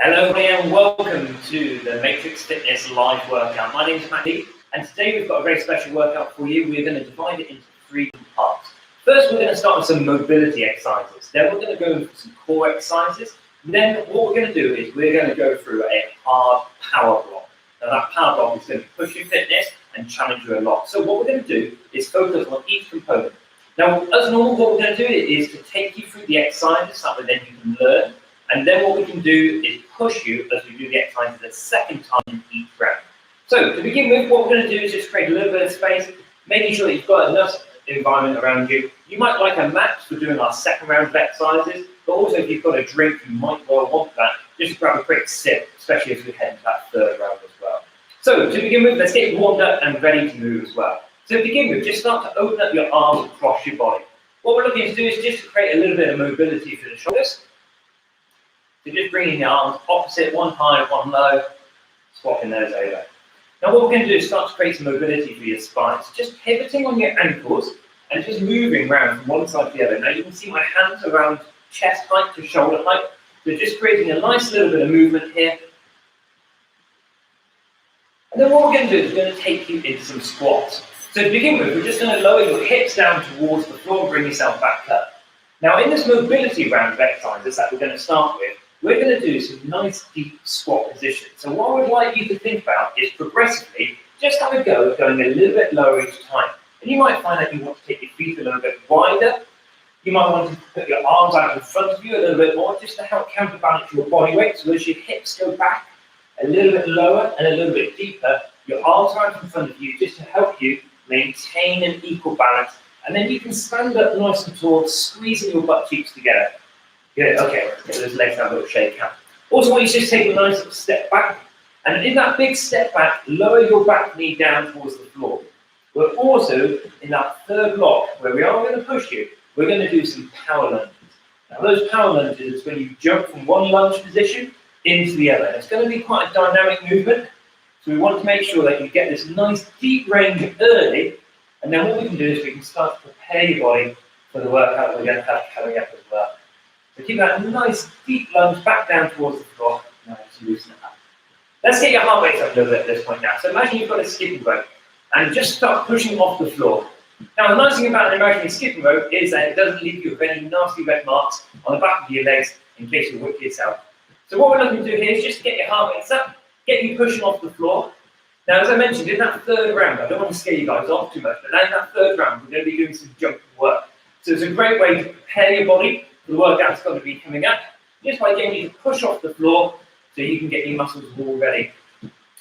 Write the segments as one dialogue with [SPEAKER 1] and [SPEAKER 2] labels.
[SPEAKER 1] Hello and welcome to the Matrix Fitness live workout. My name is Matty and today we've got a very special workout for you. We're going to divide it into 3 parts. First we're going to start with some mobility exercises. Then we're going to go for some core exercises. Then what we're going to do is we're going to go through a hard power block. Now that power block is going to push your fitness and challenge you a lot. So what we're going to do is focus on each component. Now as normal what we're going to do is to take you through the exercises so that then you can learn. And then what we can do is push you as we do the exercises a second time in each round. So to begin with, what we're going to do is just create a little bit of space, making sure that you've got enough environment around you. You might like a mat for doing our second round of exercises, but also if you've got a drink, you might well want that. Just grab a quick sip, especially as we head into that third round as well. So to begin with, let's get warmed up and ready to move as well. So to begin with, just start to open up your arms across your body. What we're looking to do is just to create a little bit of mobility for the shoulders. So just bringing the arms opposite, one high, one low, swapping those over. Now what we're going to do is start to create some mobility for your spine. So just pivoting on your ankles and just moving around from one side to the other. Now you can see my hands around chest height to shoulder height. So just creating a nice little bit of movement here. And then what we're going to do is we're going to take you into some squats. So to begin with, we're just going to lower your hips down towards the floor and bring yourself back up. Now in this mobility round of exercises that we're going to start with, we're going to do some nice deep squat positions. So what I would like you to think about is progressively just have a go at going a little bit lower each time. And you might find that you want to take your feet a little bit wider. You might want to put your arms out in front of you a little bit more just to help counterbalance your body weight. So as your hips go back a little bit lower and a little bit deeper, your arms are out in front of you just to help you maintain an equal balance. And then you can stand up nice and tall, squeezing your butt cheeks together. Good, okay, let's get those legs down a little shake out. Also want you to just take a nice little step back, and in that big step back, lower your back knee down towards the floor. We're also, in that third block, where we are going to push you, we're going to do some power lunges. Now those power lunges is when you jump from one lunge position into the other. It's going to be quite a dynamic movement, so we want to make sure that you get this nice deep range early, and then what we can do is we can start to prepare your body for the workout we're going to have coming up as well. So keep that nice deep lunge back down towards the floor. Now let's loosen it up. Let's get your heart rate up a little bit at this point now. So imagine you've got a skipping rope and just start pushing off the floor. Now the nice thing about an imaginary skipping rope is that it doesn't leave you with any nasty red marks on the back of your legs in case you whip yourself. So what we're looking to do here is just get your heart rates up, get you pushing off the floor. Now as I mentioned in that third round, I don't want to scare you guys off too much, but in that third round we're going to be doing some jumping work. So it's a great way to prepare your body. The workout's going to be coming up just by getting you to push off the floor so you can get your muscles all ready.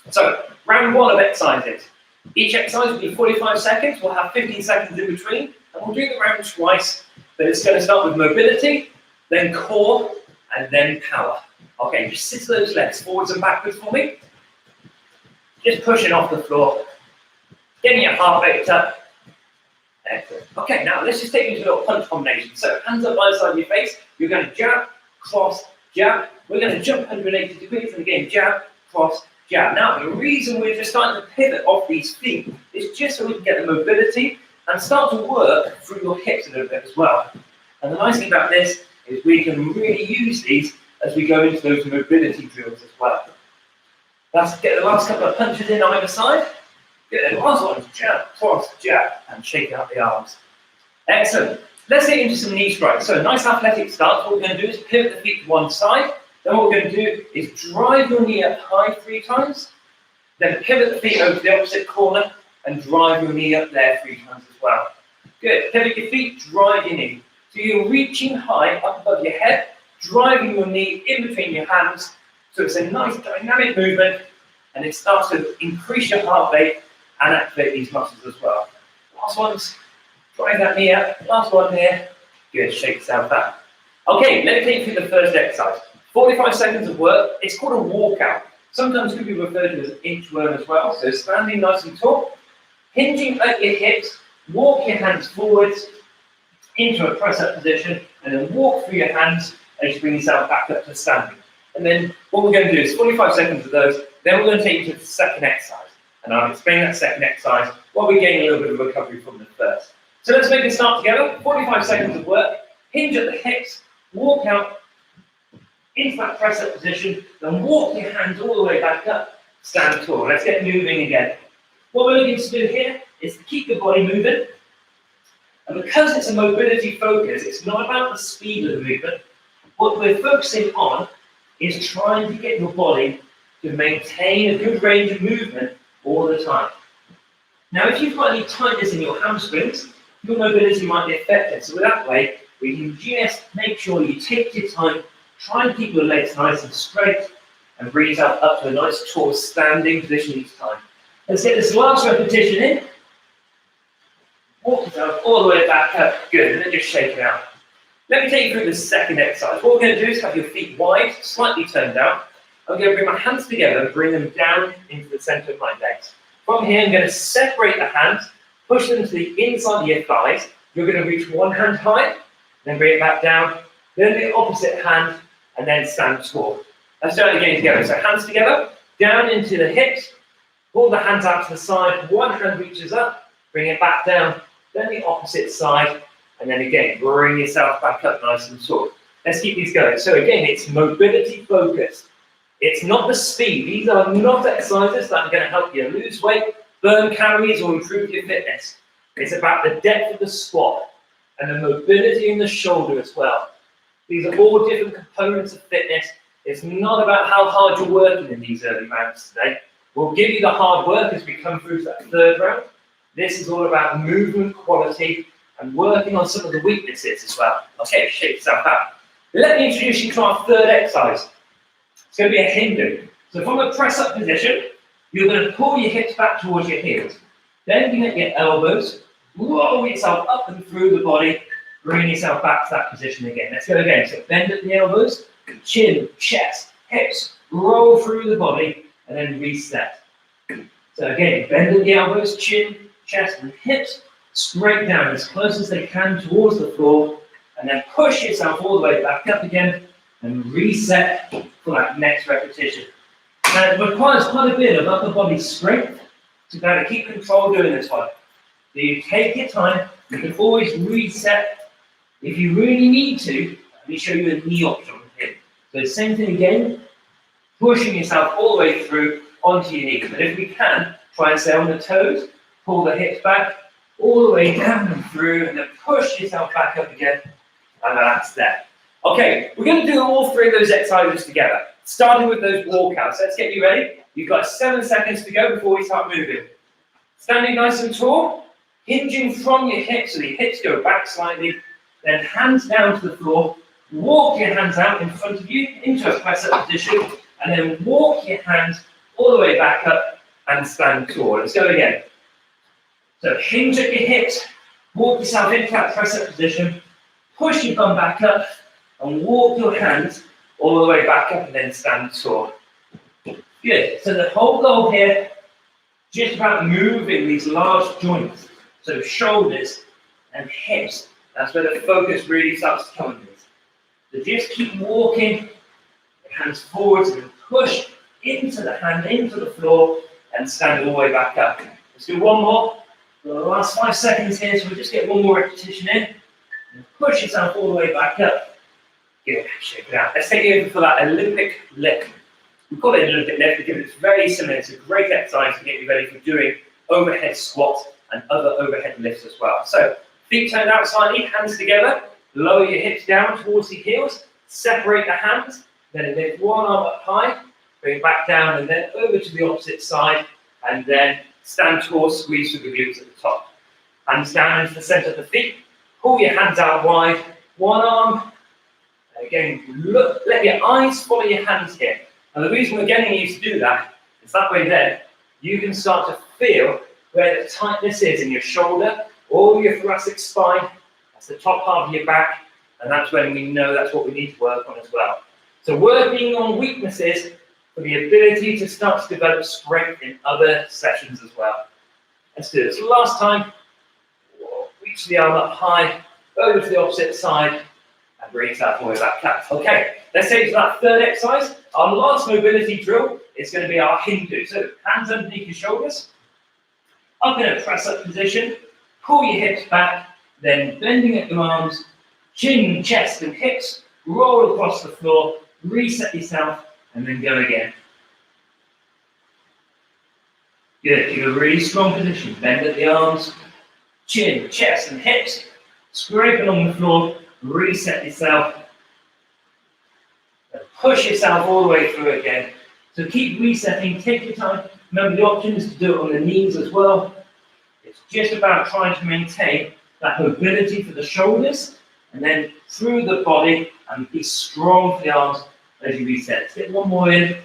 [SPEAKER 1] So, round 1 of exercises. Each exercise will be 45 seconds. We'll have 15 seconds in between, and we'll do the round twice. But it's going to start with mobility, then core, and then power. Okay, just sit those legs forwards and backwards for me. Just pushing off the floor, getting your heart rate up. Excellent. Okay, now let's just take you to a little punch combination. So hands up by the side of your face. You're going to jab, cross, jab. We're going to jump 180 degrees and again jab, cross, jab. Now the reason we're just starting to pivot off these feet is just so we can get the mobility and start to work through your hips a little bit as well. And the nice thing about this is we can really use these as we go into those mobility drills as well. Let's get the last couple of punches in either side. Good, last one, jab, cross, jab, and shake out the arms. Excellent. Let's get into some knee strikes. So nice athletic start. What we're going to do is pivot the feet to one side. Then what we're going to do is drive your knee up high 3 times. Then pivot the feet over to the opposite corner and drive your knee up there 3 times as well. Good. Pivot your feet, drive your knee. So you're reaching high up above your head, driving your knee in between your hands. So it's a nice dynamic movement and it starts to increase your heart rate and activate these muscles as well. Last ones, drive that knee up. Last one here. Good, shake yourself out. Okay, let me take you through the first exercise. 45 seconds of work. It's called a walkout. Sometimes could be referred to as an inchworm as well. So standing nice and tall, hinging at your hips, walk your hands forwards into a press-up position, and then walk through your hands as you bring yourself back up to standing. And then what we're going to do is 45 seconds of those. Then we're going to take you to the second exercise. And I'll explain that second exercise while we gain a little bit of recovery from the first. So let's make it start together. 45 seconds of work. Hinge at the hips, walk out, into that press up position, then walk your hands all the way back up, stand tall. Let's get moving again. What we're looking to do here is to keep the body moving. And because it's a mobility focus, it's not about the speed of the movement. What we're focusing on is trying to get your body to maintain a good range of movement all the time. Now, if you've got any tightness in your hamstrings, your mobility might be affected. So that way, we can just make sure you take your time, try and keep your legs nice and straight, and bring yourself up to a nice tall standing position each time. Let's get this last repetition in. Walk yourself all the way back up. Good, and then just shake it out. Let me take you through the second exercise. What we're going to do is have your feet wide, slightly turned down. I'm going to bring my hands together and bring them down into the center of my legs. From here, I'm going to separate the hands, push them to the inside of your thighs. You're going to reach one hand high, then bring it back down, then the opposite hand, and then stand tall. Let's do it again together. So hands together, down into the hips, pull the hands out to the side, one hand reaches up, bring it back down, then the opposite side, and then again, bring yourself back up nice and tall. Let's keep these going. So again, it's mobility focused. It's not the speed. These are not exercises that are going to help you lose weight, burn calories, or improve your fitness. It's about the depth of the squat and the mobility in the shoulder as well. These are all different components of fitness. It's not about how hard you're working in these early rounds today. We'll give you the hard work as we come through to that third round. This is all about movement quality and working on some of the weaknesses as well. Okay, shake yourself out. Let me introduce you to our third exercise. It's going to be a Hindu. So from a press-up position, you're going to pull your hips back towards your heels. Then you get your elbows, roll yourself up and through the body, bring yourself back to that position again. Let's go again. So bend at the elbows, chin, chest, hips, roll through the body, and then reset. So again, bend at the elbows, chin, chest, and hips, straight down as close as they can towards the floor, and then push yourself all the way back up again, and reset for that next repetition. Now, it requires quite a bit of upper body strength to kind of keep control doing this one. So you take your time, you can always reset. If you really need to, let me show you a knee option here. So same thing again, pushing yourself all the way through onto your knee. But if we can, try and stay on the toes, pull the hips back, all the way down and through, and then push yourself back up again, and that's there. Okay, we're going to do all three of those exercises together, starting with those walkouts. Let's get you ready. You've got 7 seconds to go before we start moving. Standing nice and tall, hinging from your hips, so the hips go back slightly, then hands down to the floor, walk your hands out in front of you into a press-up position, and then walk your hands all the way back up and stand tall. Let's go again. So hinge at your hips, walk yourself into that press-up position, push your bum back up, and walk your hands all the way back up and then stand tall. Good. So the whole goal here, just about moving these large joints. So shoulders and hips. That's where the focus really starts to come in. So just keep walking, hands forwards and push into the hand, into the floor, and stand all the way back up. Let's do one more. For the last 5 seconds here, so we'll just get one more repetition in. And push yourself all the way back up. Good, shake it out. Let's take it over for that Olympic lift. We call it an Olympic lift because it's very similar. It's a great exercise to get you ready for doing overhead squats and other overhead lifts as well. So, feet turned out slightly, hands together, lower your hips down towards the heels, separate the hands, then lift one arm up high, bring it back down and then over to the opposite side, and then stand tall, squeeze through the glutes at the top. Hands down into the center of the feet, pull your hands out wide, one arm. Again, look, let your eyes follow your hands here. And the reason we're getting you to do that is that way then you can start to feel where the tightness is in your shoulder or your thoracic spine. That's the top half of your back, and that's when we know that's what we need to work on as well. So working on weaknesses for the ability to start to develop strength in other sessions as well. Let's do this. Last time, reach the arm up high, over to the opposite side, and bring it out all the way back up. Okay, let's take it to that third exercise. Our last mobility drill is going to be our Hindu. So hands underneath your shoulders, up in a press-up position, pull your hips back, then bending at your arms, chin, chest, and hips, roll across the floor, reset yourself, and then go again. Good, keep a really strong position. Bend at the arms, chin, chest, and hips. Scrape along the floor, reset yourself. And push yourself all the way through again. So keep resetting, take your time. Remember, the option is to do it on the knees as well. It's just about trying to maintain that mobility for the shoulders and then through the body, and be strong for the arms as you reset. Let's get one more in.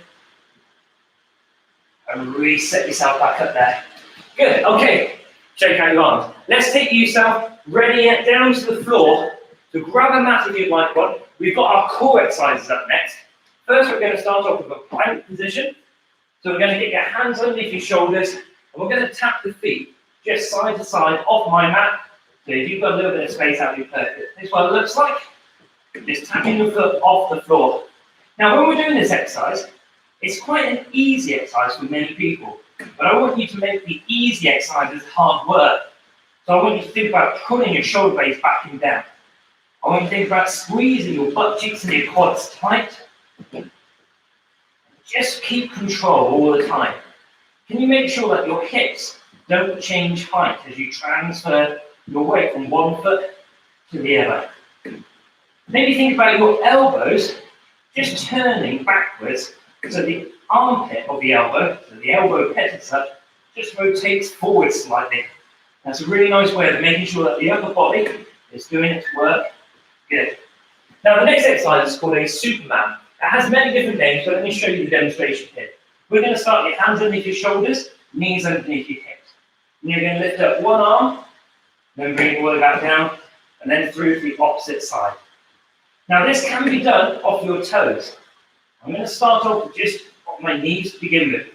[SPEAKER 1] And reset yourself back up there. Good, okay. Shake out your arms. Let's take yourself ready down to the floor. So grab a mat if you'd like one. We've got our core exercises up next. First, we're going to start off with a plank position. So we're going to get your hands underneath your shoulders, and we're going to tap the feet just side to side off my mat. So if you've got a little bit of space, that'll be perfect. This is what it looks like. Just tapping your foot off the floor. Now, when we're doing this exercise, it's quite an easy exercise for many people, but I want you to make the easy exercises hard work. So I want you to think about pulling your shoulder blades back and down. I want you to think about squeezing your butt cheeks and your quads tight. Just keep control all the time. Can you make sure that your hips don't change height as you transfer your weight from one foot to the other? Maybe think about your elbows just turning backwards so the armpit of the elbow, so the elbow petator, just rotates forward slightly. That's a really nice way of making sure that the upper body is doing its work. Good. Now the next exercise is called a Superman. It has many different names, but let me show you the demonstration here. We're going to start with your hands underneath your shoulders, knees underneath your hips. And you're going to lift up one arm, then bring it all the way back down, and then through to the opposite side. Now this can be done off your toes. I'm going to start off with just on my knees to begin with.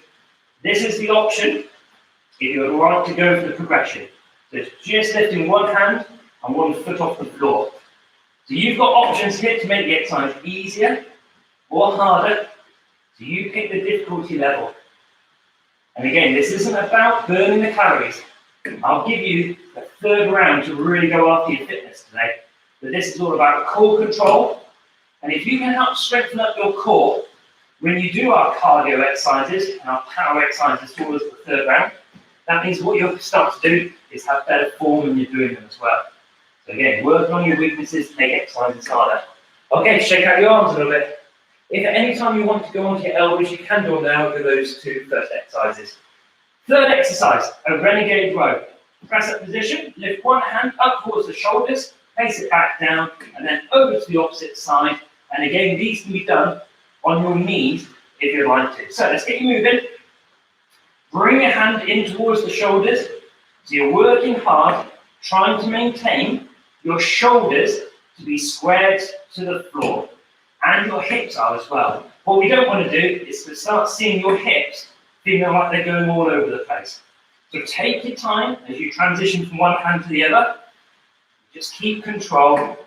[SPEAKER 1] This is the option if you would like to go for the progression. So it's just lifting one hand and one foot off the floor. So you've got options here to make the exercise easier or harder. So you pick the difficulty level. And again, this isn't about burning the calories. I'll give you a third round to really go after your fitness today. But this is all about core control. And if you can help strengthen up your core when you do our cardio exercises and our power exercises towards the third round, that means what you'll start to do is have better form when you're doing them as well. So again, work on your weaknesses to make exercises harder. Okay, shake out your arms a little bit. If at any time you want to go onto your elbows, you can do them now for those two first exercises. Third exercise, a Renegade Row. Press up position, lift one hand up towards the shoulders, place it back down, and then over to the opposite side. And again, these can be done on your knees if you'd like to. So let's get you moving. Bring your hand in towards the shoulders. So you're working hard, trying to maintain your shoulders to be squared to the floor. And your hips are as well. What we don't want to do is to start seeing your hips feeling like they're going all over the place. So take your time as you transition from one hand to the other. Just keep control.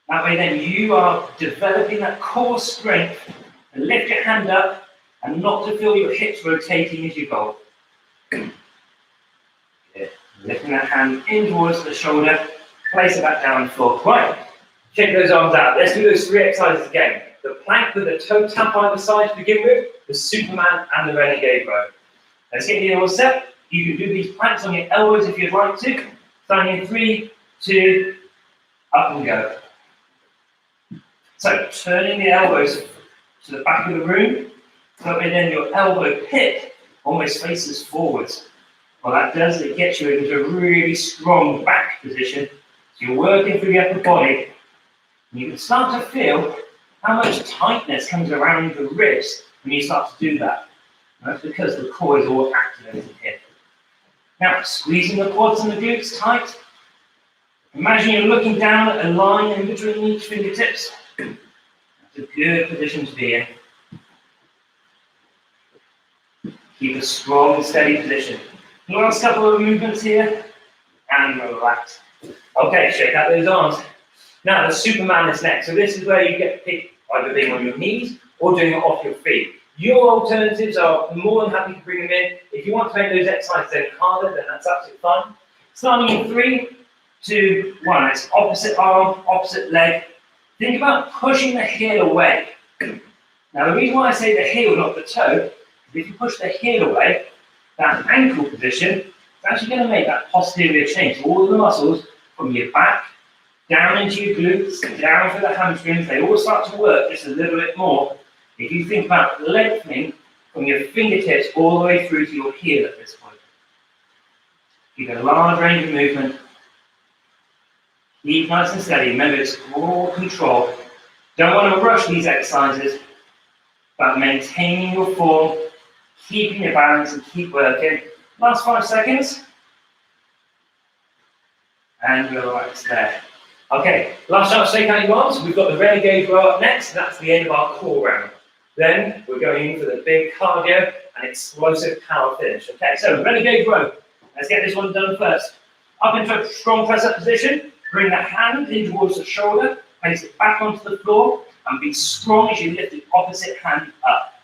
[SPEAKER 1] That way then you are developing that core strength and lift your hand up and not to feel your hips rotating as you go. Good. Lifting that hand in towards the shoulder, place it back down on the floor. Right, check those arms out. Let's do those three exercises again. The plank with the toe tap either side to begin with, the Superman and the Renegade Row. Let's get you all set. You can do these planks on your elbows if you'd like to. Starting in 3, 2, up and go. So turning the elbows to the back of the room, so then your elbow pit almost faces forwards. What that does is it gets you into a really strong back position. So you're working through the upper body. And you can start to feel how much tightness comes around the ribs when you start to do that. And that's because the core is all activated here. Now, squeezing the quads and the glutes tight. Imagine you're looking down at a line in between each fingertips. That's a good position to be in. Keep a strong, steady position. Last couple of movements here, and relax. Okay, shake out those arms. Now, the Superman is next. So this is where you get to pick either being on your knees or doing it off your feet. Your alternatives are more than happy to bring them in. If you want to make those exercises any harder, then that's absolutely fine. Starting in 3, 2, 1. It's opposite arm, opposite leg. Think about pushing the heel away. Now, the reason why I say the heel, not the toe, is if you push the heel away, that ankle position, it's actually going to make that posterior change. All of the muscles from your back, down into your glutes, down to the hamstrings, they all start to work just a little bit more. If you think about lengthening from your fingertips all the way through to your heel at this point. Keep a large range of movement. Keep nice and steady. Remember, it's raw control. Don't want to rush these exercises, but maintaining your form, keeping your balance, and keep working. Last 5 seconds. And relax there. Okay, last chance to shake out your arms. We've got the Renegade Row up next. That's the end of our core round. Then we're going in for the big cardio and explosive power finish. Okay, so Renegade Row. Let's get this one done first. Up into a strong press-up position. Bring the hand in towards the shoulder. Place it back onto the floor. And be strong as you lift the opposite hand up.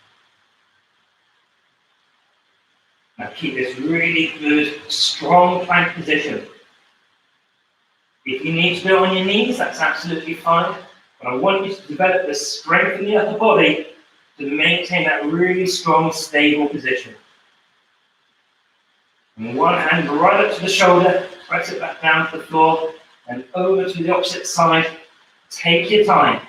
[SPEAKER 1] Now keep this really good, strong plank position. If you need to do it on your knees, that's absolutely fine. But I want you to develop the strength in the upper body to maintain that really strong, stable position. And one hand right up to the shoulder, press it back down to the floor, and over to the opposite side. Take your time.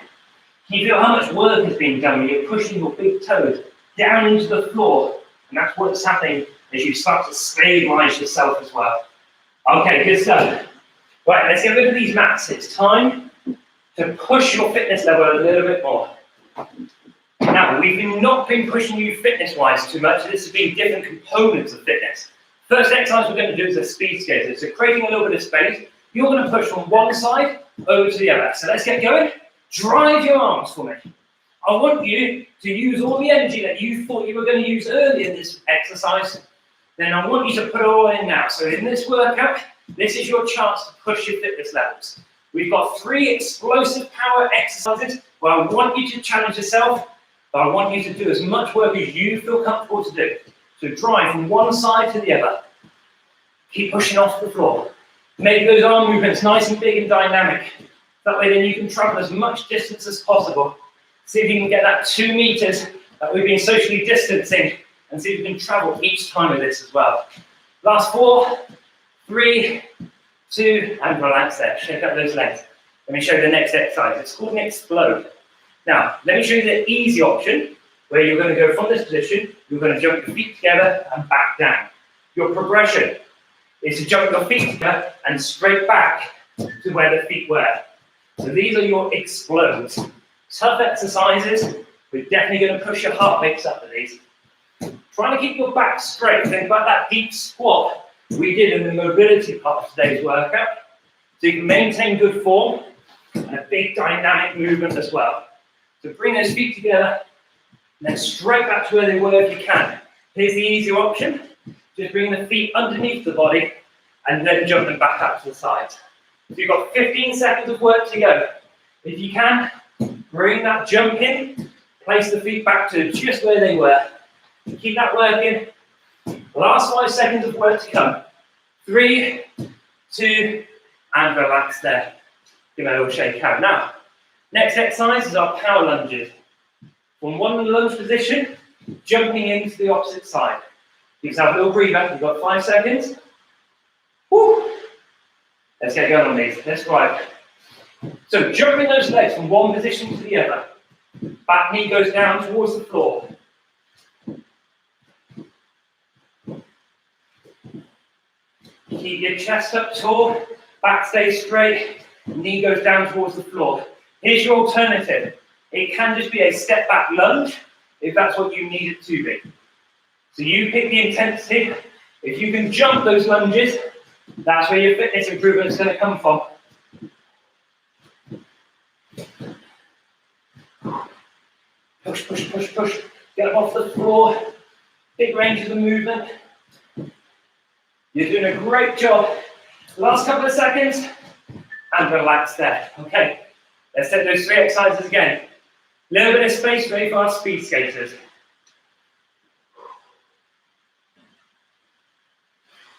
[SPEAKER 1] Can you feel how much work has been done when you're pushing your big toes down into the floor? And that's what's happening as you start to stabilize yourself as well. Okay, good stuff. Right, let's get rid of these mats. It's time to push your fitness level a little bit more. Now, we've not been pushing you fitness-wise too much. This has been different components of fitness. First exercise we're going to do is a speed skater. So creating a little bit of space, you're going to push from one side over to the other. So let's get going. Drive your arms for me. I want you to use all the energy that you thought you were going to use earlier in this exercise. Then I want you to put it all in now. So in this workout, this is your chance to push your fitness levels. We've got 3 explosive power exercises where I want you to challenge yourself, but I want you to do as much work as you feel comfortable to do. So drive from one side to the other. Keep pushing off the floor. Make those arm movements nice and big and dynamic. That way then you can travel as much distance as possible. See if you can get that 2 meters that we've been socially distancing, and see if you can travel each time with this as well. Last 4, 3, 2, and relax there. Shake out those legs. Let me show you the next exercise. It's called an Xplode. Now, let me show you the easy option, where you're going to go from this position, you're going to jump your feet together and back down. Your progression is to jump your feet together and straight back to where the feet were. So these are your Xplodes. Tough exercises. We're definitely going to push your heart rates up with these. Trying to keep your back straight. Think about that deep squat we did in the mobility part of today's workout. So you can maintain good form and a big dynamic movement as well. So bring those feet together and then straight back to where they were if you can. Here's the easier option. Just bring the feet underneath the body and then jump them back up to the sides. So you've got 15 seconds of work to go. If you can, bring that jump in, place the feet back to just where they were. Keep that working. Last 5 seconds of work to come. 3, 2, and relax there. Give it a little shake out. Now, next exercise is our power lunges. From one lunge position, jumping into the opposite side. Give yourself a little breather. You've got 5 seconds. Woo. Let's get going on these. Let's drive. So jumping those legs from one position to the other. Back knee goes down towards the floor. Keep your chest up tall, back stays straight, knee goes down towards the floor. Here's your alternative. It can just be a step back lunge if that's what you need it to be. So you pick the intensity. If you can jump those lunges, that's where your fitness improvement is going to come from. Push, push, push, push. Get up off the floor. Big ranges of movement. You're doing a great job. Last couple of seconds, and relax there. Okay, let's take those 3 exercises again. Little bit of space ready for our speed skaters.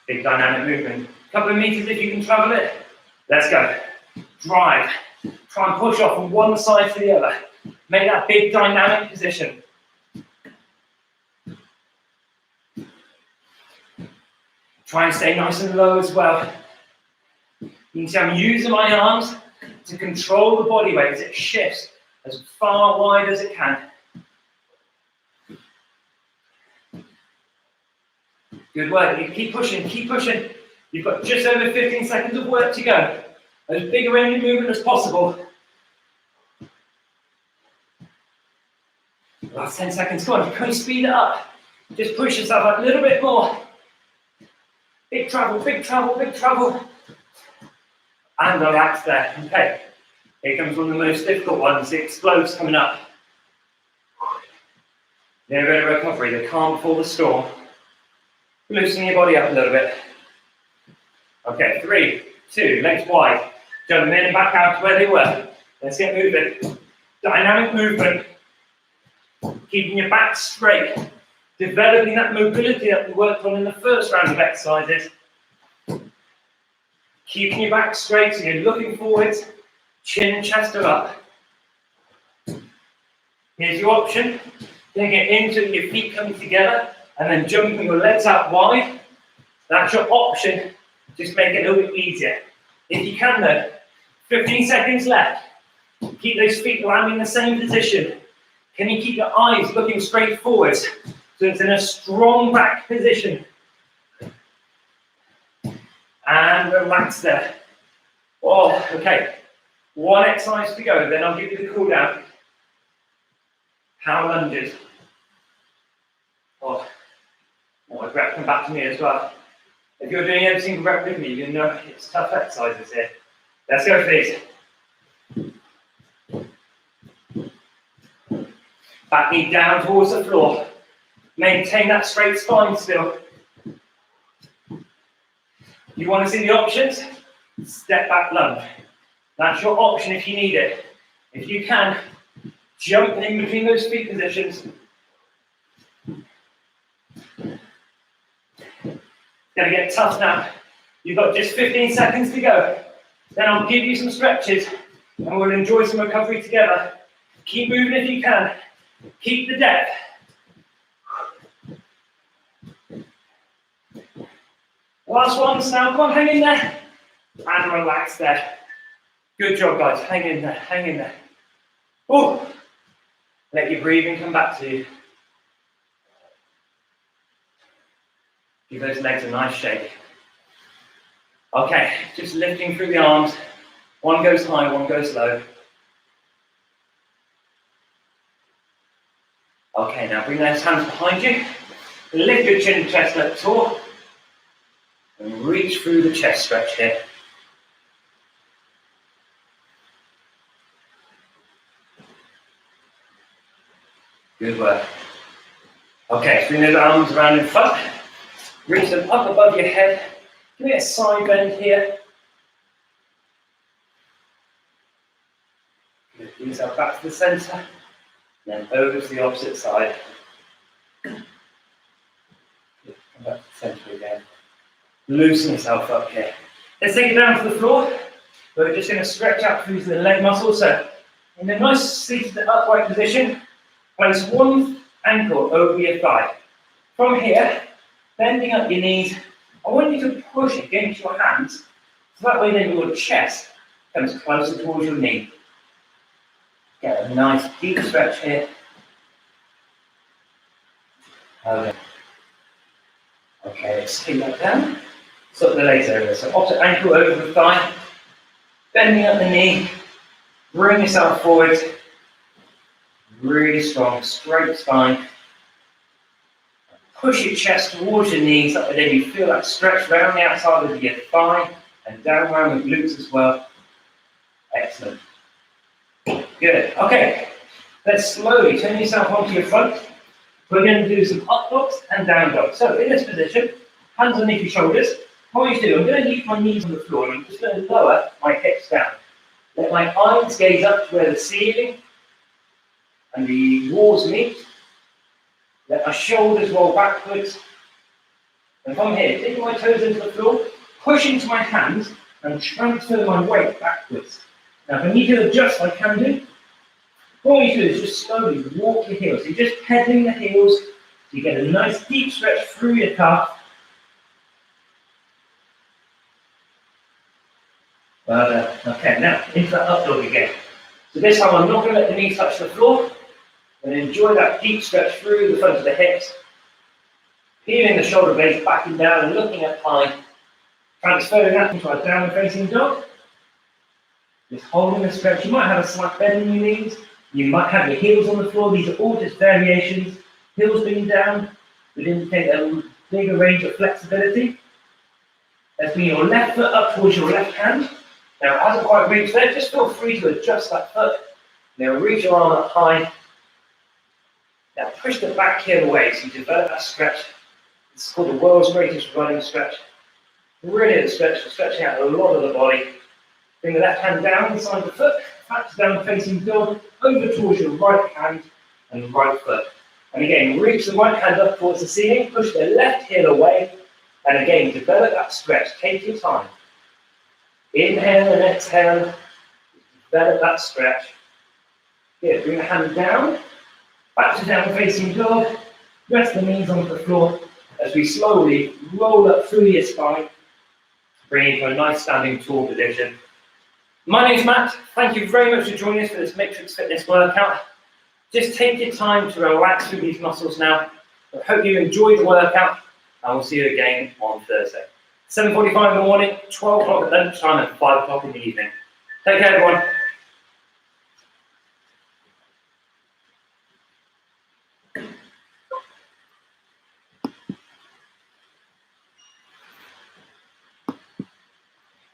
[SPEAKER 1] Big dynamic movement. Couple of meters if you can travel it. Let's go. Drive. Try and push off from one side to the other. Make that big dynamic position. Try and stay nice and low as well. You can see I'm using my arms to control the body weight as it shifts as far wide as it can. Good work. You keep pushing, keep pushing. You've got just over 15 seconds of work to go. As big a range of movement as possible. Last 10 seconds. Come on, can you speed it up? Just push yourself up a little bit more. Big travel, big travel, big travel. And relax there. Okay. Here comes one of the most difficult ones. The Xplode's coming up. Little bit of recovery. The calm before the storm. Loosen your body up a little bit. Okay, 3, 2, legs wide. Jump them in and back out to where they were. Let's get moving. Dynamic movement. Keeping your back straight. Developing that mobility that we worked on in the first round of exercises. Keeping your back straight so you're looking forwards. Chin and chest are up. Here's your option. Take it into your feet coming together and then jumping your legs out wide. That's your option. Just make it a little bit easier. If you can though, 15 seconds left. Keep those feet landing in the same position. Can you keep your eyes looking straight forwards so it's in a strong back position? And relax there. Oh, okay. One exercise to go, then I'll give you the cool down. Power lunges. Oh, my breath come back to me as well. If you're doing every single rep with me, you know it's tough exercises here. Let's go for these. Back knee down towards the floor. Maintain that straight spine still. You want to see the options? Step back lunge. That's your option if you need it. If you can, jump in between those feet positions. It's going to get tough now. You've got just 15 seconds to go. Then I'll give you some stretches and we'll enjoy some recovery together. Keep moving if you can. Keep the depth. Last ones now. Come on, hang in there. And relax there. Good job, guys. Hang in there. Hang in there. Oh, let your breathing come back to you. Give those legs a nice shake. Okay, just lifting through the arms. One goes high, one goes low. Okay, now bring those hands behind you. Lift your chin and chest up tall. And reach through the chest stretch here. Good work. Okay, bring those arms around in front. Reach them up above your head. Give me a side bend here. Lift yourself back to the centre. Then over to the opposite side. Come back to the centre again. Loosen yourself up here. Let's take it down to the floor. We're just going to stretch out through the leg muscles. So, in a nice seated upright position, place one ankle over your thigh. From here, bending up your knees, I want you to push against your hands, so that way then your chest comes closer towards your knee. Get a nice deep stretch here. Okay, let's take that down. Stop the legs over. So opposite ankle over the thigh, bending up the knee, bring yourself forward. Really strong, straight spine. Push your chest towards your knees, so that then you feel that stretch around the outside of your thigh and down around the glutes as well. Excellent. Good. Okay, let's slowly turn yourself onto your front. We're going to do some up dogs and down dogs. So in this position, hands underneath your shoulders. What you do, I'm going to leave my knees on the floor and I'm just going to lower my hips down. Let my eyes gaze up to where the ceiling and the walls meet. Let my shoulders roll backwards. And from here, taking my toes into the floor, push into my hands and transfer my weight backwards. Now, if I need to adjust, I can do. All you do is just slowly walk your heels. So you're just pedaling the heels, so you get a nice deep stretch through your calf. Okay, now into that up dog again. So this time I'm not going to let the knees touch the floor. I'm going to enjoy that deep stretch through the front of the hips. Peeling the shoulder blades back and down and looking up high. Transferring that into our downward facing dog. Just holding the stretch. You might have a slight bend in your knees. You might have your heels on the floor. These are all just variations. Heels being down would indicate a bigger range of flexibility. Let's bring your left foot up towards your left hand. Now, it hasn't quite reached there. Just feel free to adjust that foot. Now, reach your arm up high. Now, push the back heel away so you develop that stretch. It's called the world's greatest running stretch. Brilliant stretch for stretching out a lot of the body. Bring the left hand down inside the foot, back to down facing dog, over towards your right hand and right foot. And again, reach the right hand up towards the ceiling, push the left heel away, and again, develop that stretch. Take your time. Inhale and exhale, develop that stretch. Here, bring the hand down, back to down facing dog, rest the knees onto the floor as we slowly roll up through your spine, bringing you to a nice standing tall position. My name's Matt. Thank you very much for joining us for this Matrix Fitness workout. Just take your time to relax through these muscles now. I hope you enjoyed the workout, and we'll see you again on Thursday. 7:45 in the morning, 12 o'clock at lunchtime, and 5 o'clock in the evening. Take care, everyone.